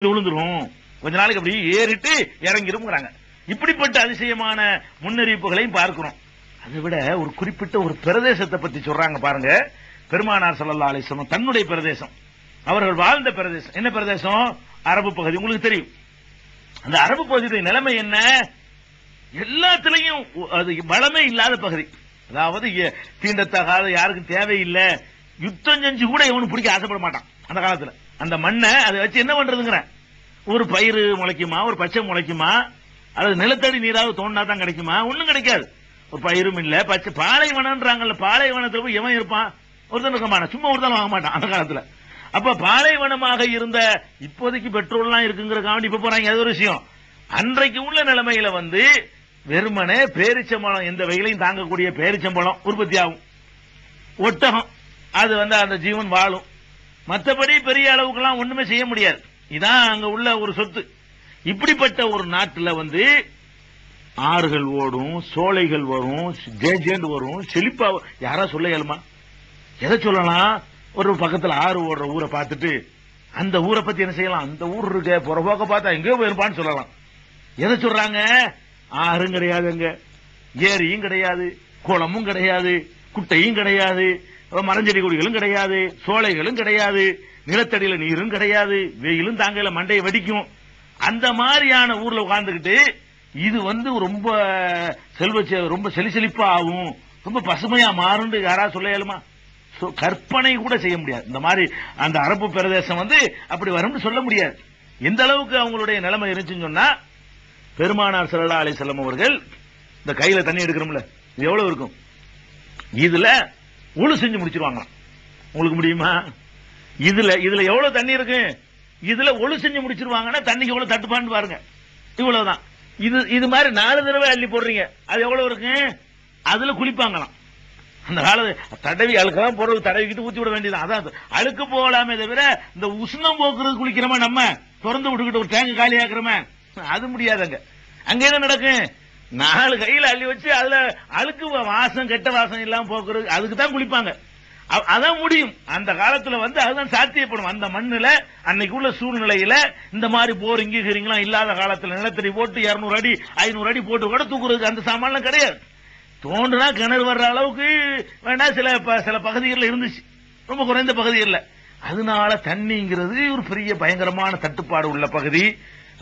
விழுந்துரும், கொஞ்ச நாளைக்கு அப்படி ஏறிட்டு இறங்கிரும்ங்கிறாங்க. இப்படிப்பட்ட அதிசயமான முன்னறிவிப்புகளையும் பார்க்கிறோம். அதை விட ஒரு குறிப்பிட்ட ஒரு பிரதேசத்தை பத்தி சொல்றாங்க பாருங்க. பெருமானார் ஸல்லல்லாஹு அலைஹி வஸல்லம் தன்னுடைய பிரதேசம், அவர்கள் வாழ்ந்த பிரதேசம். என்ன பிரதேசம்? அரபு பகுதி. உங்களுக்கு தெரியும் அந்த அரபு பகுதியுடைய நிலைமை என்ன? எல்லாத்திலையும் அது வளமே இல்லாத பகுதி. அதாவது தீண்டத்தகாத, யாருக்கும் தேவையில்லை, யுத்தம் செஞ்சு கூட எவனும் பிடிக்க ஆசைப்பட மாட்டான் அந்த காலத்துல. அந்த மண்ணை அதை வச்சு என்ன பண்றதுங்கிற, ஒரு பயிர் முளைக்குமா, ஒரு பச்சை முளைக்குமா, அது நிலத்தடி நீராவது தோண்டினா தான் கிடைக்குமா? ஒண்ணும் கிடைக்காது. ஒரு பயிரும் இல்ல, பச்சை பாலைவனம்ன்றாங்கல்ல, பாலைவனத்துல போய் எவன் இருப்பான்? ஒருத்தன் இருக்க மாட்டான், சும்மா ஒருத்தன் வாங்க மாட்டான் அந்த காலத்துல. அப்ப பாலைவனமாக இருந்த, இப்போதைக்கு பெட்ரோல்லாம் இருக்குங்கிற காண்டி இப்ப போறாங்க, அது ஒரு விஷயம். அன்றைக்கு உள்ள நிலைமையில வெறுமனே பேரிச்சம்பழம், எந்த வெயிலையும் தாங்கக்கூடிய பேரிச்சம்பழம் உற்பத்தி ஆகும், ஒட்டகம் அது அந்த ஜீவன் வாழும். மற்றபடி பெரிய அளவுக்குலாம் ஒண்ணுமே செய்ய முடியாது. இதான் அங்க உள்ள ஒரு சொத்து. இப்படிப்பட்ட ஒரு நாட்டில் ஆறுகள் ஓடும், சோலைகள் வரும், ஜேஜேண்டு வரும், செழிப்பா. யாரா சொல்ல இயலுமா? எதை சொல்லலாம்? ஒரு பக்கத்தில் ஆறு ஓடுற ஊரை பார்த்துட்டு அந்த ஊரை பத்தி என்ன செய்யலாம்? அந்த ஊர் இருக்க புறம்போக்க பார்த்தா எங்கேயோ போயிருப்பான்னு சொல்லலாம். எதை சொல்றாங்க? ஆறும் கிடையாது, அங்க ஏரியும் கிடையாது, குளமும் கிடையாது, குட்டையும் கிடையாது, மரஞ்செடி கொடிகளும் கிடையாது, சோலைகளும் கிடையாது, நிலத்தடியில நீரும் கிடையாது, வெயிலும் தாங்கல, மண்டையை வெடிக்கும். அந்த மாதிரியான ஊர்ல உட்கார்ந்துகிட்டு இது ரொம்ப ரொம்ப செழிப்பா ஆகும், ரொம்ப பசுமையா மாறும் யாராவது சொல்ல இயலுமா? கற்பனை கூட செய்ய முடியாது. இந்த மாதிரி அந்த அரபு பிரதேசம் அப்படி வரும்னு சொல்ல முடியாது. எந்த அளவுக்கு அவங்களுடைய நிலைமை இருந்துச்சுன்னு சொன்னா, பெருமானார் ஸல்லல்லாஹு அலைஹி வஸல்லம் அவர்கள் இந்த கையில தண்ணி எடுக்கிறோம்ல, இது எவ்வளவு இருக்கும்? இதுல ஒழு செஞ்சு முடிச்சிருவாங்களாம். உங்களுக்கு முடியுமா? இதுல எவ்வளவு தண்ணி இருக்கு? இதுல ஒழு செஞ்சு முடிச்சிருவாங்கன்னா தண்ணிக்கு எவ்வளவு தட்டுப்பான்னு பாருங்க. இவ்வளவுதான். இது மாதிரி 4 தடவை அள்ளி போடுறீங்க, அது எவ்வளவு இருக்கு? அதுல குளிப்பாங்களாம். அந்த காலத்து தடவி அழுக்கெல்லாம் போடுறது, தடவிக்கிட்டு ஊத்தி விட வேண்டியது. அதான் அழுக்கு போகலாமே தவிர இந்த உஷ்ணம் போக்குறது குளிக்கிறோமா, நம்ம திறந்து விட்டுக்கிட்டு ஒரு டேங்க் காலி ஆக்குறோமே, அது முடியாதுங்க. அங்க என்ன நடக்கும்? 4 கையில அள்ளி வச்சு அதுல அழுக்கு வாசம், கெட்ட வாசம் எல்லாம் போக்குறது, அதுக்கு தான் குளிப்பாங்க. அதான் முடியும். அந்த காலத்துல அதுதான் சாத்தியப்படும். அந்த மண்ணுல அன்னைக்கு உள்ள சூழ்நிலையில இந்த மாதிரி போரிங்கி கீரிங்கெல்லாம் இல்லாத காலத்துல நிலத்தடி போட்டு 200 அடி 500 அடி போட்டு கூட தூக்குறதுக்கு அந்த சாமான்லாம் கிடையாது. தோண்டுனா கிணறு வர்ற அளவுக்கு வேணா சில பகுதிகளில் இருந்துச்சு, ரொம்ப குறைந்த பகுதிகளில். அதனால தண்ணிங்கிறது ஒரு பெரிய பயங்கரமான தட்டுப்பாடு உள்ள பகுதி.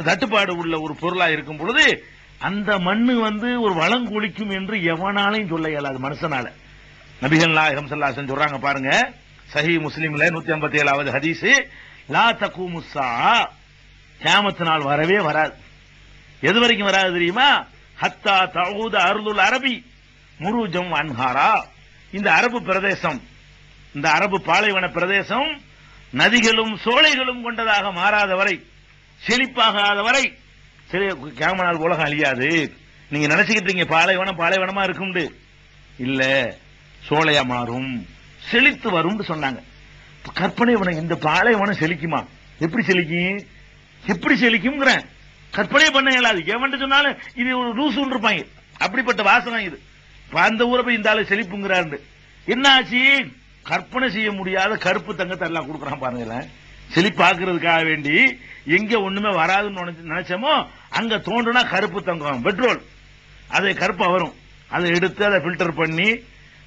தட்டுப்பாடு உள்ள ஒரு பொருளா இருக்கும் பொழுது அந்த மண்ணு ஒரு வளங்குளிக்கும் என்று எவனாலையும் சொல்ல இயலாது மனுஷனால. நபிகள் நாயகம் ஸல்லல்லாஹு அலைஹி வஸல்லம் சொல்றாங்க பாருங்க, சஹீஹ் முஸ்லிம்ல 157வது ஹதீஸ், லா தகூமு ஸாஅ, கியாமத் நாள் வரவே வராது. எது வரைக்கும் வராது தெரியுமா? ஹத்தா தஊத அர்துல் அரபி முருஜம் அன்ஹாரா. இந்த அரபு பிரதேசம், இந்த அரபு பாலைவன பிரதேசம் நதிகளும் சோலைகளும் கொண்டதாக மாறாத வரை, செழிப்பாகாத வரை கியாமத் நாள் உலகம் அழியாது. நீங்க நினைச்சுக்கிட்டீங்க பாலைவனமா இருக்கும், இல்ல, சோலையா மாறும், செழித்து வரும் சொன்னாங்க. கற்பனை இந்த பாலைவனம் செழிக்குமா? எப்படி செழிக்கும்? எப்படி செழிக்கும் கற்பனை பண்ண இயலாது. எவன் சொன்னாலும் இது ஒரு ரூசு இருப்பாங்க, அப்படிப்பட்ட வாசனை இது. அந்த ஊரை போய் இந்த ஆளு செழிப்புங்கிறாரு. என்ன ஆச்சு? கற்பனை செய்ய முடியாத கருப்பு தங்கத்தை எல்லாம் கொடுக்குறான் பாருங்க. செழிப்பாக்குறதுக்காக வேண்டி எங்க ஒண்ணுமே வராதுன்னு நினைச்சோமோ அங்க தோன்றுனா கருப்பு தங்கம், பெட்ரோல், அது கருப்பா வரும். அதை எடுத்து அதை பில்டர் பண்ணி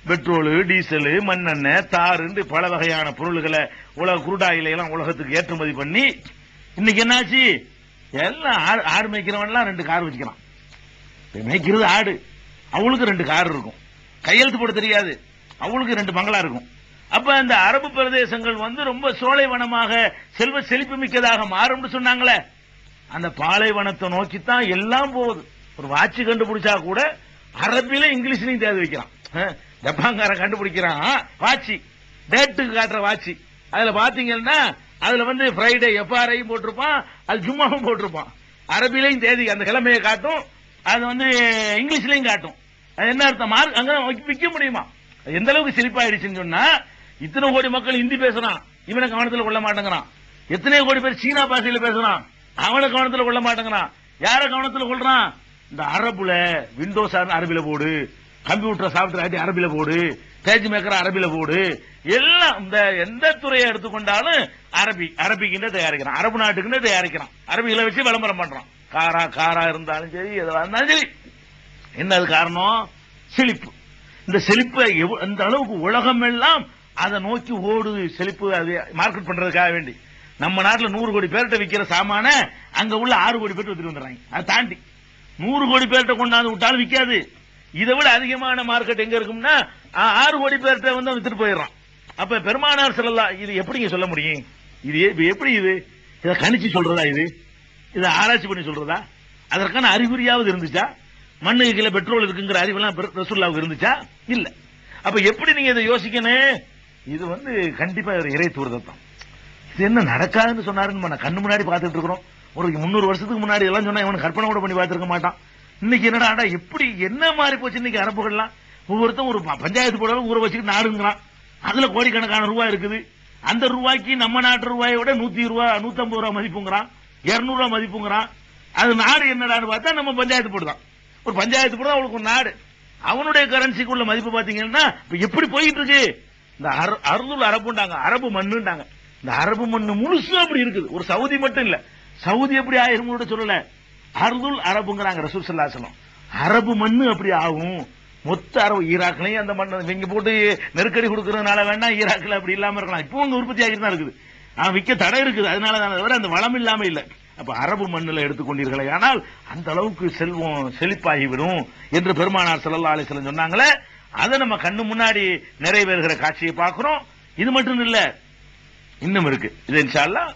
பெட்ரோலு, டீசலு, மண்ணெண்ணெய், தாரு, பல வகையான பொருள்களை உலக குருடாயில எல்லாம் உலகத்துக்கு ஏற்றுமதி பண்ணி இன்னைக்கு என்னாச்சு? எல்லாம் ஆடு மேய்க்கிறவன்லாம் 2 கார் வச்சுக்கிறான். மேய்க்கிறது ஆடு, அவளுக்கு 2 கார் இருக்கும். கையெழுத்து போட தெரியாது, அவளுக்கு 2 பங்களா இருக்கும். அப்ப அந்த அரபு பிரதேசங்கள் ரொம்ப சோலைவனமாக செல்வ செழிப்பு மிக்கதாக மாறும் சொன்னாங்களே, அந்த பாலைவனத்தை நோக்கித்தான் எல்லாம் போகுது. ஒரு வாட்சி கண்டுபிடிச்சா கூட அரபில இங்கிலீஷ்லயும் தேதி வைக்கிறான். ஜப்பான்காரன் கண்டுபிடிக்கிறான் வாட்சி, டேட்டுக்கு காட்டுற வாட்சி. அதுல பாத்தீங்கன்னா அதுல ஃப்ரைடே எஃப்ஆர்ஐ போட்டிருப்பான், அது ஜும்மாவும் போட்டிருப்பான். அரபிலையும் தேதி அந்த கிழமையை காட்டும், அது இங்கிலீஷ்லயும் காட்டும். அது என்ன அர்த்தம்? அங்க விற்க முடியுமா? எந்த அளவுக்கு செழிப்பாயிடுச்சுன்னு சொன்னா, இத்தனை கோடி மக்கள் ஹிந்தி பேசுறான், இவனை கவனத்தில் கொள்ள மாட்டேங்கிறான். எத்தனை கோடி பேர் சீனா பாஷையில பேசுறான், அவனை கவனத்தில் கொள்ள மாட்டேங்கிறான். யார கவனத்தில் கொள்றான்? இந்த அரபுல விண்டோஸ் அரபில போடு, கம்ப்யூட்டர் சாஃப்ட்வேர் ஆட்டி அரபில போடு, பேஜ் மேக்கர் அரபில போடு, எல்லாம் இந்த எந்த துறையை எடுத்துக்கொண்டாலும் அரபிக்குன்னு தயாரிக்கிறான், அரபு நாட்டுக்குன்னு தயாரிக்கிறான், அரபிகளை வச்சு விளம்பரம் பண்றான். காரா இருந்தாலும் சரி, எதுவா இருந்தாலும் சரி. என்ன அது காரணம்? செழிப்பு. இந்த செழிப்பை அந்த அளவுக்கு உலகம் எல்லாம் அதை நோக்கி ஓடுது. செழிப்பு அது மார்க்கெட் பண்றதுக்காக வேண்டி நம்ம நாட்டில் 100 கோடி பேர்கிட்ட விற்கிற சாமான அங்க உள்ள 6 கோடி பேர் வித்துட்டு வந்துடுறாங்க. அதை தாண்டி 100 கோடி பேர்கிட்ட கொண்டாந்து விட்டாலும் விற்காது. இதை விட அதிகமான மார்க்கெட் எங்க இருக்கும்னா 6 கோடி பேர்கிட்ட வந்து வித்துட்டு போயிடுறான். அப்ப பெருமானார் ஸல்லல்லாஹு இது எப்படிங்க சொல்ல முடியும்? இது எப்படி இதை கணிச்சு சொல்றதா? இதை ஆராய்ச்சி பண்ணி சொல்றதா? அதற்கான அறிகுறியாவது இருந்துச்சா? மண்ணுக்கு கீழே பெட்ரோல் இருக்குங்கிற அறிவெல்லாம் ரசூலுல்லாஹ்வுக்கு இருந்துச்சா? இல்ல. அப்ப எப்படி நீங்க இதை யோசிக்கணும்? இது வந்து கண்டிப்பா ஒரு இறை தூர்தம். இது என்ன நடக்காதுன்னு சொன்னாருன்னு நம்ம கண்ணு முன்னாடி பார்த்துட்டு இருக்கிறோம். ஒரு 300 வருஷத்துக்கு முன்னாடி எல்லாம் சொன்னா இவன் கற்பனை கூட பண்ணி பார்த்திருக்க மாட்டான். இன்னைக்கு என்னடா எப்படி என்ன மாறி போச்சு இன்னைக்கு அரபுகள்லாம். ஒவ்வொருத்தரும் ஒரு பஞ்சாயத்து போடாலும் ஊற வச்சுட்டு நாடுங்கிறான். அதுல கோடிக்கணக்கான ரூபாய் இருக்குது. அந்த ரூபாய்க்கு நம்ம நாட்டு ரூபாயை விட 120 ரூபாய் 150 ரூபாய் மதிப்புங்கிறான், 200 ரூபாய் மதிப்புங்கிறான். அது நாடு என்னடான்னு பார்த்தா நம்ம பஞ்சாயத்து போடுதான். ஒரு பஞ்சாயத்து போடுதான் அவளுக்கு ஒரு நாடு. அவனுடைய கரன்சிக்குள்ள மதிப்பு பாத்தீங்கன்னா எப்படி போயிட்டு இருக்கு? இந்த அர்துல் அரபுண்டாங்க, அரபு மண்ணுண்டாங்க. இந்த அரபு மண்ணு முழுசும் அப்படி இருக்குது. ஒரு சவுதி மட்டும் இல்ல. சவுதி எப்படி ஆயிரும் கூட சொல்லல, அர்துல் அரபுங்கிறாங்க ரசூல் ஸல்லல்லாஹு அலைஹி வஸல்லம். அரபு மண்ணு அப்படி ஆகும். மொத்த அரபு ஈராக்லயும் அந்த மண்ணு இங்க போட்டு நெருக்கடி கொடுக்கறதுனால வேண்டாம் ஈராக்ல அப்படி இல்லாம இருக்கலாம். இப்போ உங்க உற்பத்தி ஆகிட்டு தான் இருக்குது. விற்க தடை இருக்குது. அதனால தான் அந்த வளம் இல்லாம இல்ல. அப்ப அரபு மண்ணில் எடுத்துக்கொண்டீர்களே ஆனால் அந்த அளவுக்கு செல்வம் செழிப்பாகிவிடும் என்று பெருமானார் ஸல்லல்லாஹு அலைஹி வஸல்லம் சொன்னாங்களே. அதை நம்ம கண்ணு முன்னாடி நிறைவேறுகிற காட்சியை பார்க்கிறோம். இது மட்டும் இல்ல, இன்னும் இருக்கு. இது இன்ஷா அல்லாஹ்